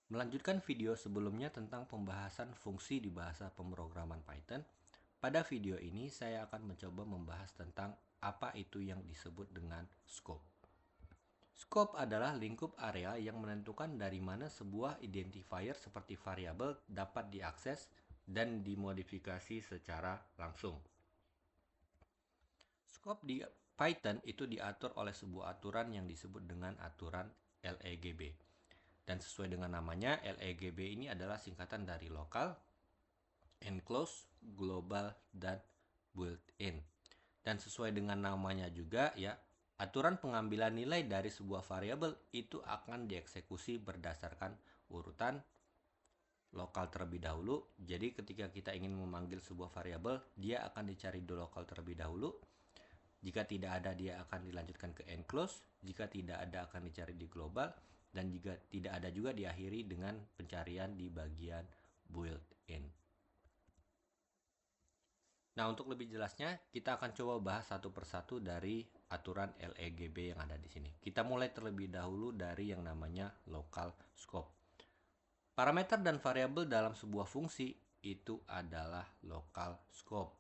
Melanjutkan video sebelumnya tentang pembahasan fungsi di bahasa pemrograman Python, pada video ini saya akan mencoba membahas tentang apa itu yang disebut dengan scope. Scope adalah lingkup area yang menentukan dari mana sebuah identifier seperti variabel dapat diakses dan dimodifikasi secara langsung. Scope di Python itu diatur oleh sebuah aturan yang disebut dengan aturan LEGB. Dan sesuai dengan namanya, LEGB ini adalah singkatan dari lokal, enclosed, global, dan built-in. Dan sesuai dengan namanya juga ya, aturan pengambilan nilai dari sebuah variabel itu akan dieksekusi berdasarkan urutan lokal terlebih dahulu. Jadi ketika kita ingin memanggil sebuah variabel, dia akan dicari di lokal terlebih dahulu. Jika tidak ada, dia akan dilanjutkan ke enclosed. Jika tidak ada, akan dicari di global. Dan jika tidak ada juga diakhiri dengan pencarian di bagian built-in. Nah, untuk lebih jelasnya, kita akan coba bahas satu persatu dari aturan LEGB yang ada di sini. Kita mulai terlebih dahulu dari yang namanya local scope. Parameter dan variabel dalam sebuah fungsi itu adalah local scope.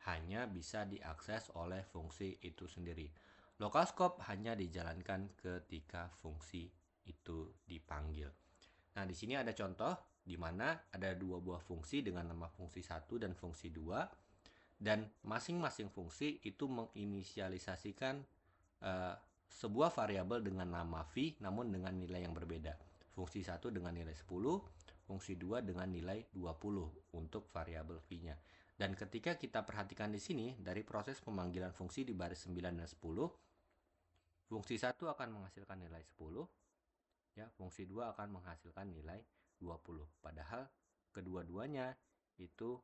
Hanya bisa diakses oleh fungsi itu sendiri. Local scope hanya dijalankan ketika fungsi itu dipanggil. Nah, di sini ada contoh di mana ada dua buah fungsi dengan nama fungsi 1 dan fungsi 2, dan masing-masing fungsi itu menginisialisasikan sebuah variabel dengan nama v namun dengan nilai yang berbeda. Fungsi 1 dengan nilai 10, fungsi 2 dengan nilai 20 untuk variabel v-nya. Dan ketika kita perhatikan di sini, dari proses pemanggilan fungsi di baris 9 dan 10, fungsi 1 akan menghasilkan nilai 10, ya, fungsi 2 akan menghasilkan nilai 20. Padahal kedua-duanya itu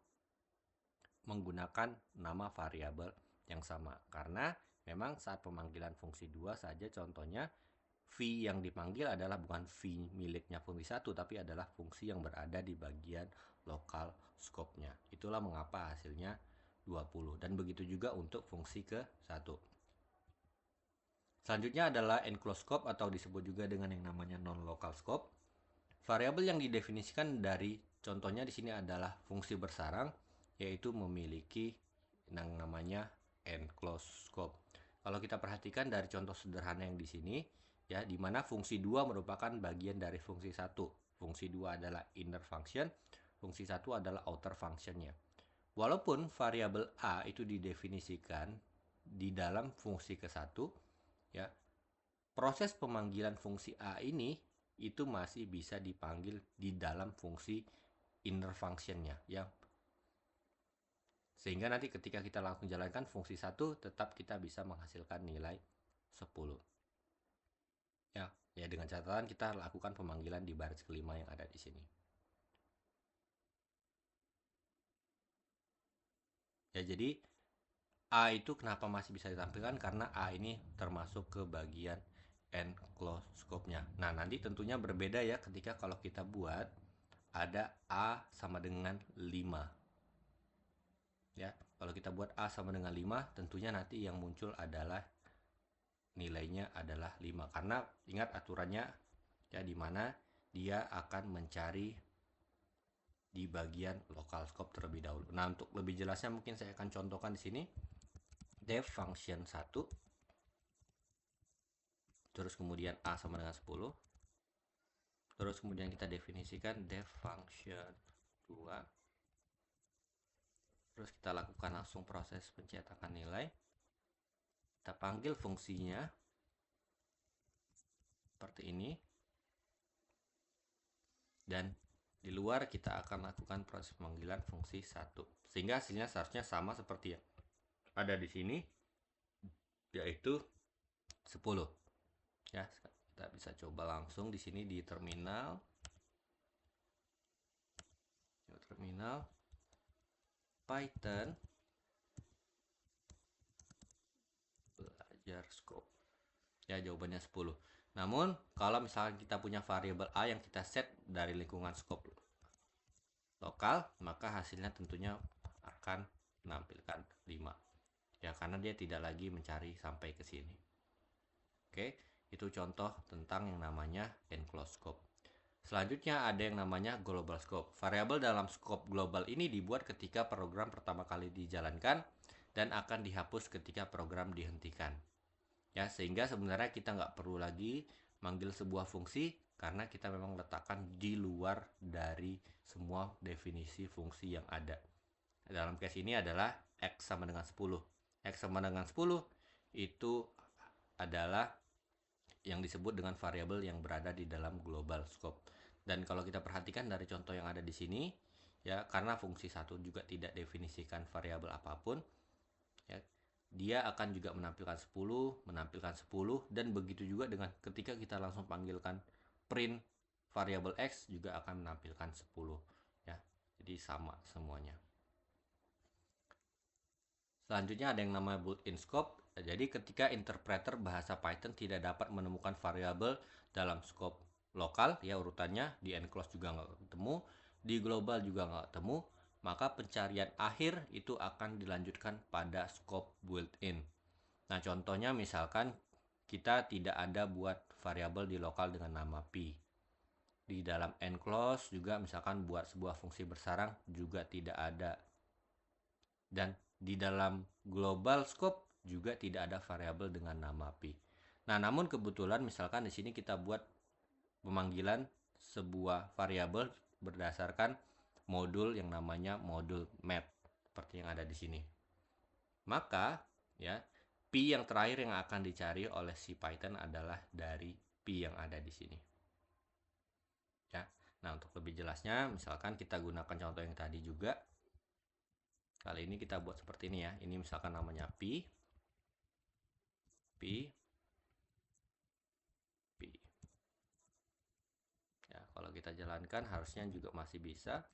menggunakan nama variabel yang sama. Karena memang saat pemanggilan fungsi 2 saja contohnya, v yang dipanggil adalah bukan v miliknya fungsi 1, tapi adalah fungsi yang berada di bagian lokal scope-nya. Itulah mengapa hasilnya 20. Dan begitu juga untuk fungsi ke-1. Selanjutnya adalah enclosed scope atau disebut juga dengan yang namanya non-local scope. Variabel yang didefinisikan dari contohnya di sini adalah fungsi bersarang, yaitu memiliki yang namanya enclosed scope. Kalau kita perhatikan dari contoh sederhana yang di sini, ya, di mana fungsi 2 merupakan bagian dari fungsi 1. Fungsi 2 adalah inner function, fungsi 1 adalah outer functionnya. Walaupun variabel a itu didefinisikan di dalam fungsi ke-1, ya, proses pemanggilan fungsi a ini itu masih bisa dipanggil di dalam fungsi inner functionnya, ya. Sehingga nanti ketika kita langsung jalankan fungsi 1, tetap kita bisa menghasilkan nilai 10. Ya, dengan catatan kita lakukan pemanggilan di baris kelima yang ada di sini. Ya, jadi A itu kenapa masih bisa ditampilkan? Karena A ini termasuk ke bagian enclosed scope-nya. Nah, nanti tentunya berbeda ya ketika kalau kita buat ada A sama dengan 5. Ya, kalau kita buat A sama dengan 5, tentunya nanti yang muncul adalah nilainya adalah 5. Karena ingat aturannya, ya, di mana dia akan mencari di bagian local scope terlebih dahulu. Nah, untuk lebih jelasnya mungkin saya akan contohkan di sini. Def function 1, terus kemudian A sama dengan 10, terus kemudian kita definisikan def function 2, terus kita lakukan langsung proses pencetakan nilai, kita panggil fungsinya seperti ini, dan di luar kita akan lakukan proses pemanggilan fungsi 1, sehingga hasilnya seharusnya sama seperti yang ada di sini, yaitu 10. Ya, kita bisa coba langsung di sini di terminal Python belajar scope. Ya, jawabannya 10. Namun kalau misalkan kita punya variabel A yang kita set dari lingkungan scope lokal, maka hasilnya tentunya akan menampilkan 5. Ya, karena dia tidak lagi mencari sampai ke sini. Oke, itu contoh tentang yang namanya enclosed scope. Selanjutnya ada yang namanya global scope. Variabel dalam scope global ini dibuat ketika program pertama kali dijalankan dan akan dihapus ketika program dihentikan. Ya, sehingga sebenarnya kita nggak perlu lagi manggil sebuah fungsi karena kita memang letakkan di luar dari semua definisi fungsi yang ada. Dalam case ini adalah X sama dengan 10. X sama dengan 10 itu adalah yang disebut dengan variabel yang berada di dalam global scope. Dan kalau kita perhatikan dari contoh yang ada di sini, ya karena fungsi satu juga tidak definisikan variabel apapun, ya, dia akan juga menampilkan 10, dan begitu juga dengan ketika kita langsung panggilkan print variabel X juga akan menampilkan 10. Ya, jadi sama semuanya. Selanjutnya ada yang namanya built-in scope. Jadi ketika interpreter bahasa Python tidak dapat menemukan variabel dalam scope lokal, ya urutannya di enclose juga nggak ketemu, di global juga nggak ketemu, maka pencarian akhir itu akan dilanjutkan pada scope built-in. Nah contohnya misalkan kita tidak ada buat variabel di lokal dengan nama pi. Di dalam enclose juga misalkan buat sebuah fungsi bersarang juga tidak ada. Dan di dalam global scope juga tidak ada variabel dengan nama pi. Nah, namun kebetulan misalkan di sini kita buat pemanggilan sebuah variabel berdasarkan modul yang namanya modul math seperti yang ada di sini. Maka ya, pi yang terakhir yang akan dicari oleh si Python adalah dari pi yang ada di sini. Ya. Nah, untuk lebih jelasnya misalkan kita gunakan contoh yang tadi juga. Kali ini kita buat seperti ini ya. Ini misalkan namanya pi. Ya, kalau kita jalankan harusnya juga masih bisa.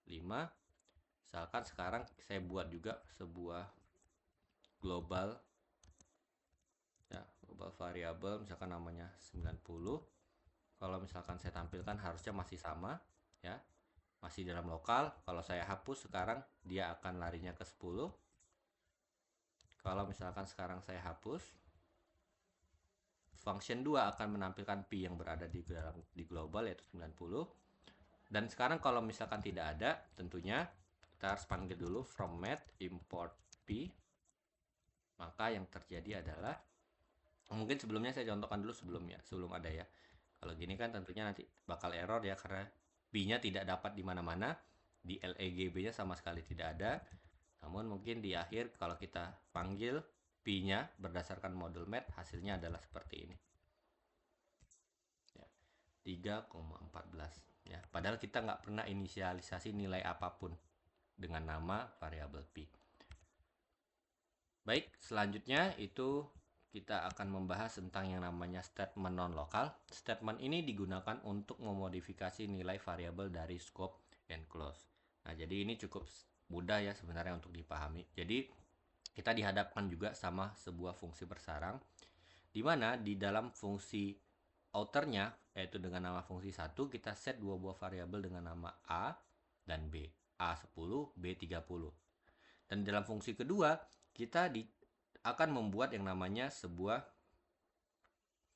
5. Misalkan sekarang saya buat juga sebuah global ya, global variable misalkan namanya 90. Kalau misalkan saya tampilkan harusnya masih sama ya. Masih dalam lokal. Kalau saya hapus sekarang dia akan larinya ke 10. Kalau misalkan sekarang saya hapus, function 2 akan menampilkan pi yang berada di global yaitu 90. Dan sekarang kalau misalkan tidak ada, tentunya kita harus panggil dulu from math import pi. Maka yang terjadi adalah, mungkin sebelumnya saya contohkan dulu sebelum ada ya. Kalau gini kan tentunya nanti bakal error ya karena pi-nya tidak dapat di mana-mana, di LEGB-nya sama sekali tidak ada. Namun mungkin di akhir kalau kita panggil pi-nya berdasarkan modul math hasilnya adalah seperti ini. Ya, 3,14 ya. Padahal kita nggak pernah inisialisasi nilai apapun dengan nama variabel pi. Baik, selanjutnya itu kita akan membahas tentang yang namanya statement non-lokal. Statement ini digunakan untuk memodifikasi nilai variabel dari scope and close. Nah, jadi ini cukup mudah ya sebenarnya untuk dipahami. Jadi kita dihadapkan juga sama sebuah fungsi bersarang di mana di dalam fungsi outernya yaitu dengan nama fungsi 1 kita set dua buah variabel dengan nama A dan B. A10, B30. Dan dalam fungsi kedua kita akan membuat yang namanya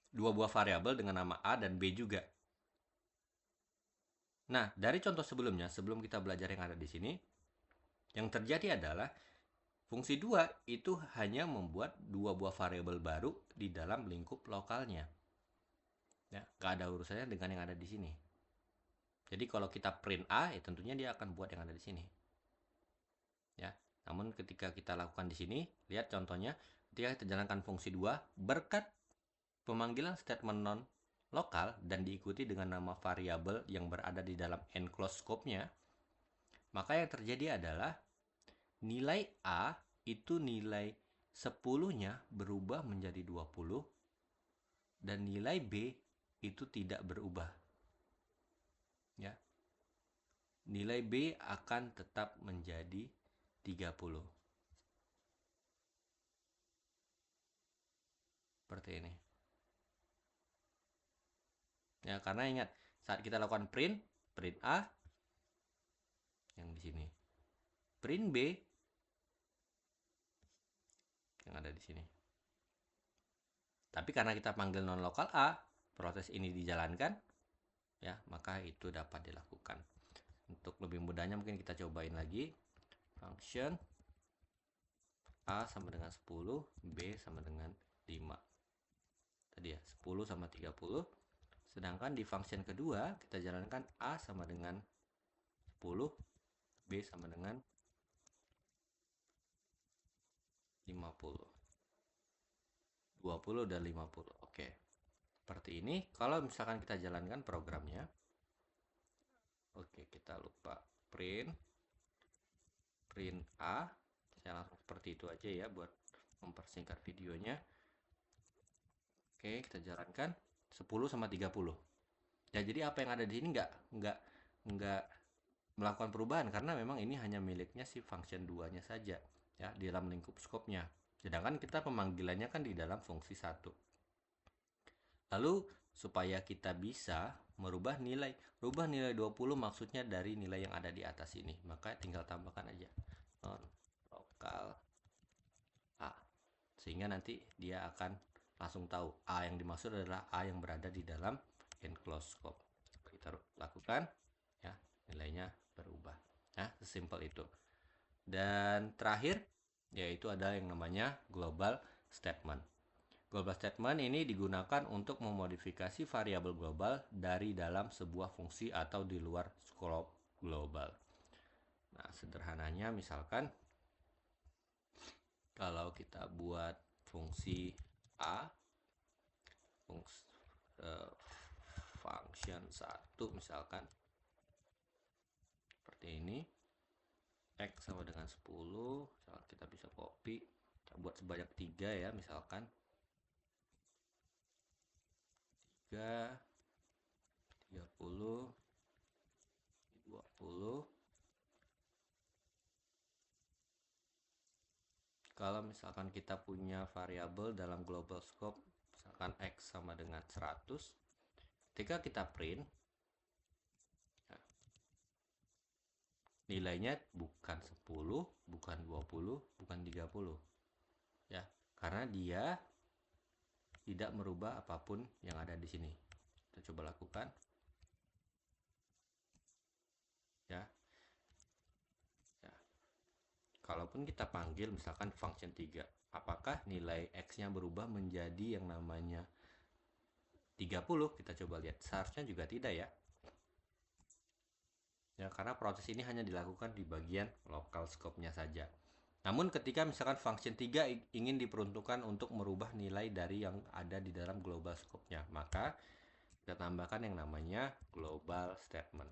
dua buah variabel dengan nama A dan B juga. Nah, dari contoh sebelumnya, sebelum kita belajar yang ada di sini, yang terjadi adalah fungsi 2 itu hanya membuat dua buah variabel baru di dalam lingkup lokalnya. Ya, gak ada urusannya dengan yang ada di sini. Jadi kalau kita print A, ya tentunya dia akan buat yang ada di sini. Ya, namun ketika kita lakukan di sini, lihat contohnya, ketika kita jalankan fungsi 2, berkat pemanggilan statement non lokal dan diikuti dengan nama variabel yang berada di dalam enclosed scope-nya, maka yang terjadi adalah nilai A itu nilai 10-nya berubah menjadi 20 dan nilai B itu tidak berubah. Ya. Nilai B akan tetap menjadi 30. Seperti ini. Ya, karena ingat, saat kita lakukan print A yang di sini. Print B yang ada di sini. Tapi karena kita panggil non lokal A, proses ini dijalankan. ya, maka itu dapat dilakukan. Untuk lebih mudahnya mungkin kita cobain lagi. Function A sama dengan 10, B sama dengan 5. Tadi ya, 10 sama 30. Sedangkan di function kedua kita jalankan A sama dengan 10, B sama dengan 50. 20 dan 50. Oke. Seperti ini. Kalau misalkan kita jalankan programnya. Oke, kita lupa print A. Saya langsung seperti itu aja ya buat mempersingkat videonya. Oke, kita jalankan 10 sama 30. Ya, jadi apa yang ada di sini nggak melakukan perubahan karena memang ini hanya miliknya si function 2-nya saja ya di dalam lingkup scope-nya. Sedangkan kita pemanggilannya kan di dalam fungsi 1. Lalu supaya kita bisa merubah nilai 20 maksudnya dari nilai yang ada di atas ini, maka tinggal tambahkan aja non lokal A, sehingga nanti dia akan langsung tahu A yang dimaksud adalah A yang berada di dalam enclosed scope. Kita lakukan ya, nilainya berubah ya, sesimpel itu. Dan terakhir yaitu ada yang namanya global statement. Global statement ini digunakan untuk memodifikasi variabel global dari dalam sebuah fungsi atau di luar scope global. Nah, sederhananya misalkan kalau kita buat fungsi A, function 1 misalkan seperti ini, X sama dengan 10, kita bisa copy, kita buat sebanyak 3 ya, misalkan 3, 30, 20. Kalau misalkan kita punya variabel dalam global scope, misalkan X sama dengan 100, ketika kita print, nilainya bukan 10, bukan 20, bukan 30. Ya, karena dia tidak merubah apapun yang ada di sini. Kita coba lakukan. Ya. Ya. Kalaupun kita panggil misalkan function 3, apakah nilai X-nya berubah menjadi yang namanya 30? Kita coba lihat. Seharusnya juga tidak ya. Ya, karena proses ini hanya dilakukan di bagian local scope-nya saja. Namun ketika misalkan function 3 ingin diperuntukkan untuk merubah nilai dari yang ada di dalam global scope-nya, maka kita tambahkan yang namanya global statement.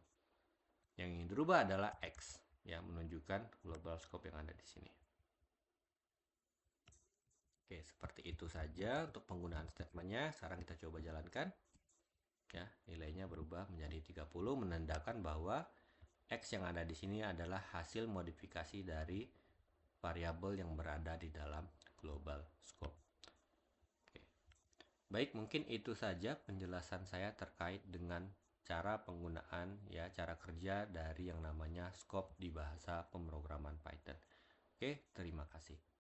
Yang ingin dirubah adalah X, ya, menunjukkan global scope yang ada di sini. Oke, seperti itu saja untuk penggunaan statementnya. Sekarang kita coba jalankan. Ya, nilainya berubah menjadi 30, menandakan bahwa X yang ada di sini adalah hasil modifikasi dari variabel yang berada di dalam global scope. Oke. Baik, mungkin itu saja penjelasan saya terkait dengan cara penggunaan ya, cara kerja dari yang namanya scope di bahasa pemrograman Python. Oke, terima kasih.